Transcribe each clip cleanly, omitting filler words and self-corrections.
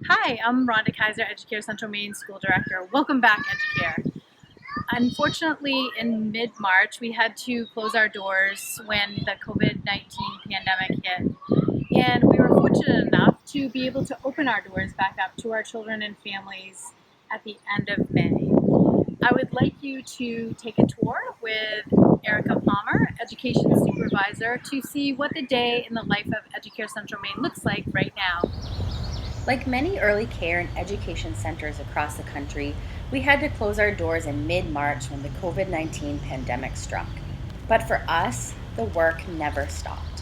Hi, I'm Rhonda Kaiser, Educare Central Maine School Director. Welcome back, Educare. Unfortunately, in mid-March, we had to close our doors when the COVID-19 pandemic hit. And we were fortunate enough to be able to open our doors back up to our children and families at the end of May. I would like you to take a tour with Erica Palmer, Education Supervisor, to see what the day in the life of Educare Central Maine looks like right now. Like many early care and education centers across the country, we had to close our doors in mid-March when the COVID-19 pandemic struck. But for us, the work never stopped.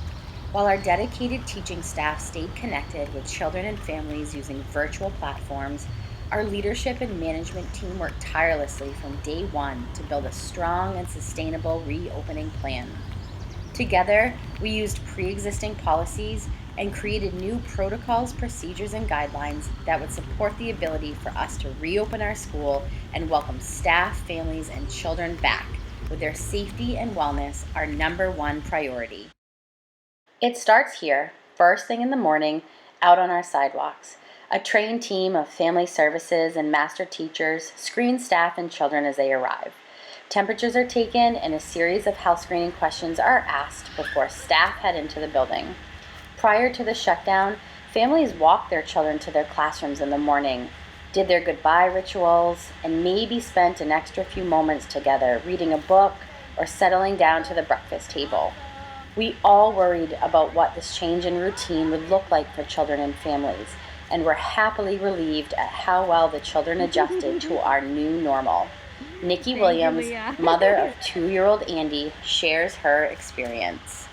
While our dedicated teaching staff stayed connected with children and families using virtual platforms, our leadership and management team worked tirelessly from day one to build a strong and sustainable reopening plan. Together, we used pre-existing policies and created new protocols, procedures, and guidelines that would support the ability for us to reopen our school and welcome staff, families, and children back, with their safety and wellness our number one priority. It starts here, first thing in the morning, out on our sidewalks. A trained team of family services and master teachers screen staff and children as they arrive. Temperatures are taken and a series of health screening questions are asked before staff head into the building. Prior to the shutdown, families walked their children to their classrooms in the morning, did their goodbye rituals, and maybe spent an extra few moments together reading a book or settling down to the breakfast table. We all worried about what this change in routine would look like for children and families, and were happily relieved at how well the children adjusted to our new normal. Nikki Williams, mother of 2-year-old Andy, shares her experience.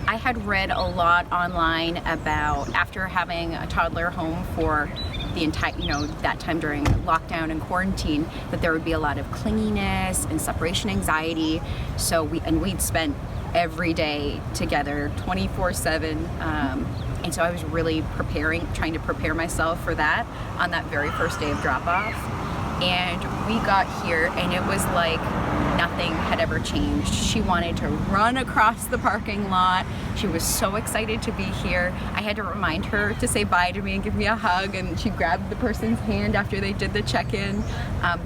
I had read a lot online about, after having a toddler home for the entire, that time during lockdown and quarantine, that there would be a lot of clinginess and separation anxiety. So we'd spent every day together 24/7. And so I was really trying to prepare myself for that on that very first day of drop off. And we got here and it was like nothing had ever changed. She wanted to run across the parking lot. She was so excited to be here. I had to remind her to say bye to me and give me a hug, and she grabbed the person's hand after they did the check-in,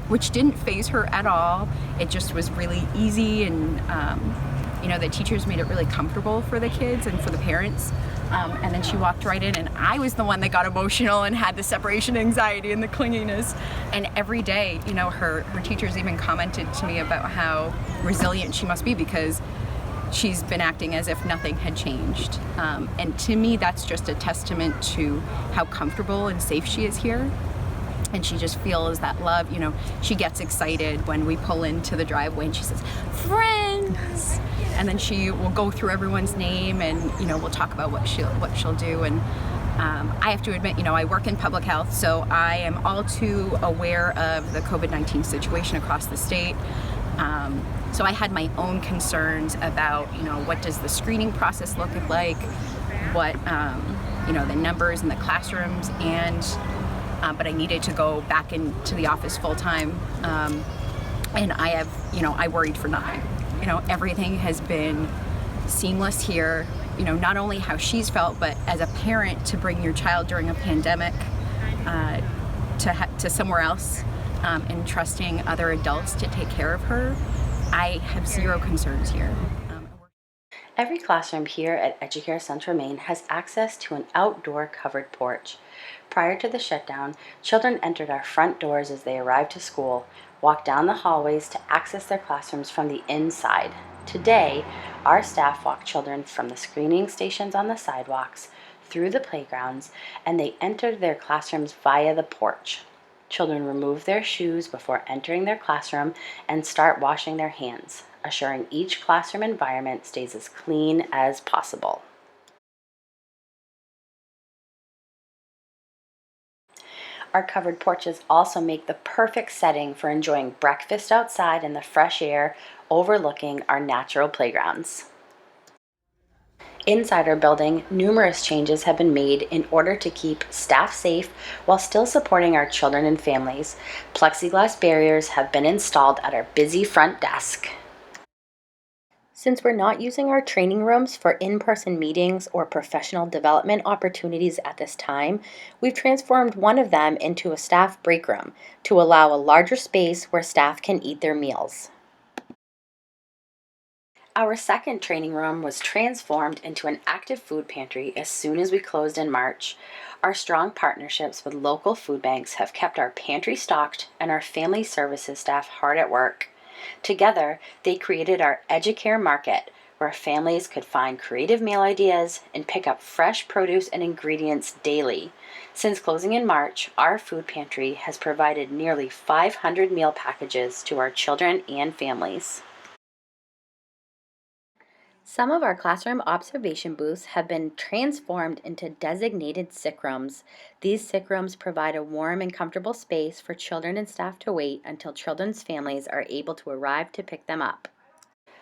which didn't faze her at all. It just was really easy, and the teachers made it really comfortable for the kids and for the parents. And then she walked right in, and I was the one that got emotional and had the separation anxiety and the clinginess. And every day, her teachers even commented to me about how resilient she must be because she's been acting as if nothing had changed. And to me, that's just a testament to how comfortable and safe she is here. And she just feels that love. She gets excited when we pull into the driveway and she says, "Friends!" And then she will go through everyone's name, and we'll talk about what she'll do. And I have to admit, I work in public health, so I am all too aware of the COVID-19 situation across the state. So I had my own concerns about, what does the screening process look like, what the numbers in the classrooms, but I needed to go back into the office full time, and I worried for nothing. Everything has been seamless here. Not only how she's felt, but as a parent, to bring your child during a pandemic to somewhere else, and trusting other adults to take care of her, I have zero concerns here. Every classroom here at Educare Central Maine has access to an outdoor covered porch. Prior to the shutdown, children entered our front doors as they arrived to school, walked down the hallways to access their classrooms from the inside. Today, our staff walk children from the screening stations on the sidewalks, through the playgrounds, and they enter their classrooms via the porch. Children remove their shoes before entering their classroom and start washing their hands, assuring each classroom environment stays as clean as possible. Our covered porches also make the perfect setting for enjoying breakfast outside in the fresh air, overlooking our natural playgrounds. Inside our building, numerous changes have been made in order to keep staff safe while still supporting our children and families. Plexiglass barriers have been installed at our busy front desk. Since we're not using our training rooms for in-person meetings or professional development opportunities at this time, we've transformed one of them into a staff break room to allow a larger space where staff can eat their meals. Our second training room was transformed into an active food pantry as soon as we closed in March. Our strong partnerships with local food banks have kept our pantry stocked and our family services staff hard at work. Together, they created our EduCare Market, where families could find creative meal ideas and pick up fresh produce and ingredients daily. Since closing in March, our food pantry has provided nearly 500 meal packages to our children and families. Some of our classroom observation booths have been transformed into designated sick rooms. These sick rooms provide a warm and comfortable space for children and staff to wait until children's families are able to arrive to pick them up.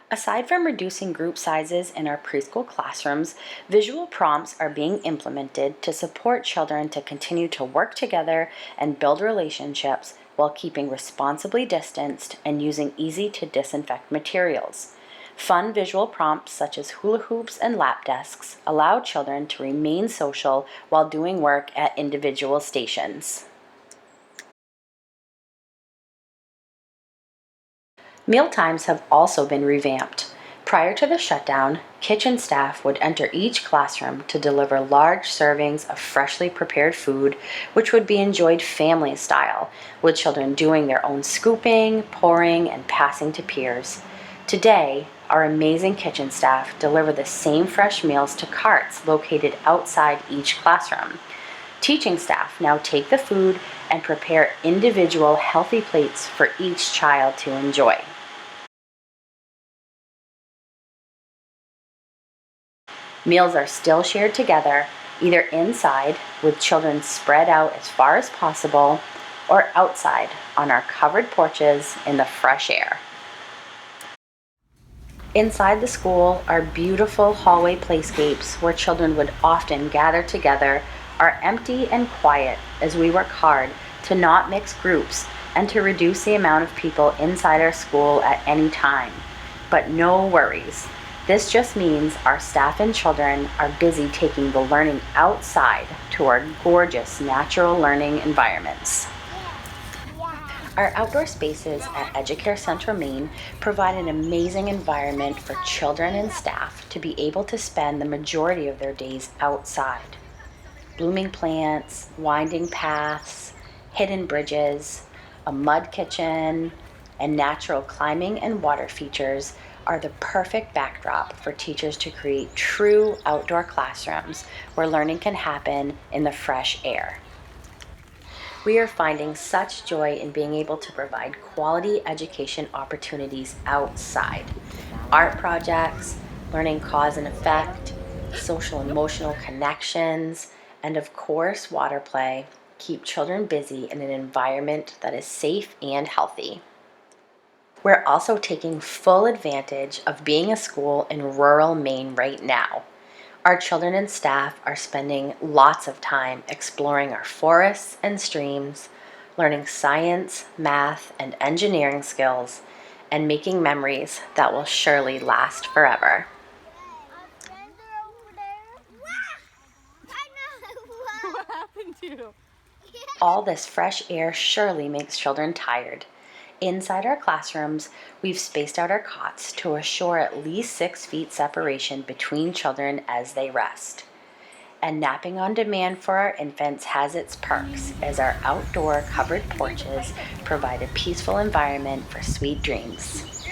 Aside from reducing group sizes in our preschool classrooms, visual prompts are being implemented to support children to continue to work together and build relationships while keeping responsibly distanced and using easy to disinfect materials. Fun visual prompts such as hula hoops and lap desks allow children to remain social while doing work at individual stations. Meal times have also been revamped. Prior to the shutdown, kitchen staff would enter each classroom to deliver large servings of freshly prepared food, which would be enjoyed family style, with children doing their own scooping, pouring, and passing to peers. Today, our amazing kitchen staff deliver the same fresh meals to carts located outside each classroom. Teaching staff now take the food and prepare individual healthy plates for each child to enjoy. Meals are still shared together, either inside with children spread out as far as possible, or outside on our covered porches in the fresh air. Inside the school, our beautiful hallway playscapes where children would often gather together are empty and quiet as we work hard to not mix groups and to reduce the amount of people inside our school at any time. But no worries. This just means our staff and children are busy taking the learning outside to our gorgeous natural learning environments. Our outdoor spaces at EduCare Central Maine provide an amazing environment for children and staff to be able to spend the majority of their days outside. Blooming plants, winding paths, hidden bridges, a mud kitchen, and natural climbing and water features are the perfect backdrop for teachers to create true outdoor classrooms where learning can happen in the fresh air. We are finding such joy in being able to provide quality education opportunities outside. Art projects, learning cause and effect, social emotional connections, and of course water play keep children busy in an environment that is safe and healthy. We're also taking full advantage of being a school in rural Maine right now. Our children and staff are spending lots of time exploring our forests and streams, learning science, math, and engineering skills, and making memories that will surely last forever. What happened to you? All this fresh air surely makes children tired. Inside our classrooms, we've spaced out our cots to assure at least 6 feet separation between children as they rest. And napping on demand for our infants has its perks, as our outdoor covered porches provide a peaceful environment for sweet dreams.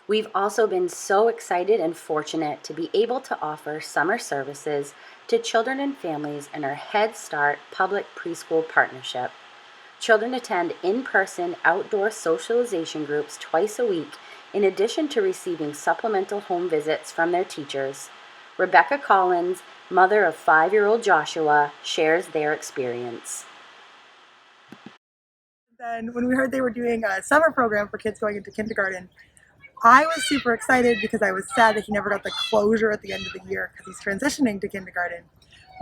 We've also been so excited and fortunate to be able to offer summer services to children and families in our Head Start public preschool partnership. Children attend in-person outdoor socialization groups twice a week, in addition to receiving supplemental home visits from their teachers. Rebecca Collins, mother of 5-year-old Joshua, shares their experience. Then when we heard they were doing a summer program for kids going into kindergarten, I was super excited because I was sad that he never got the closure at the end of the year because he's transitioning to kindergarten.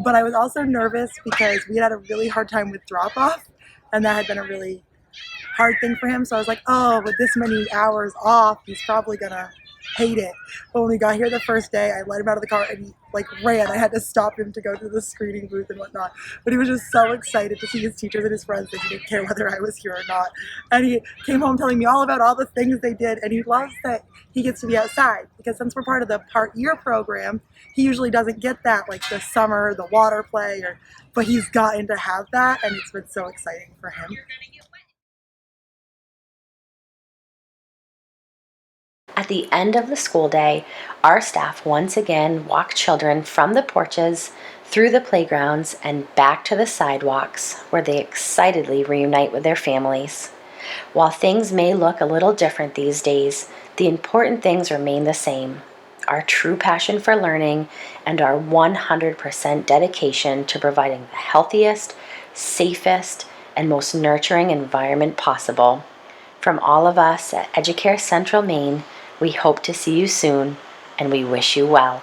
But I was also nervous because we had a really hard time with drop-off, and that had been a really hard thing for him. So I was like, oh, with this many hours off, he's probably gonna hate it. But when we got here the first day, I let him out of the car and he like ran. I had to stop him to go to the screening booth and whatnot. But he was just so excited to see his teachers and his friends that he didn't care whether I was here or not. And he came home telling me all about all the things they did, and he loves that he gets to be outside, because since we're part of the part year program, he usually doesn't get that, like the summer, the water play, but he's gotten to have that, and it's been so exciting for him. At the end of the school day, our staff once again walked children from the porches, through the playgrounds, and back to the sidewalks, where they excitedly reunite with their families. While things may look a little different these days, the important things remain the same: our true passion for learning and our 100% dedication to providing the healthiest, safest, and most nurturing environment possible. From all of us at Educare Central Maine, we hope to see you soon, and we wish you well.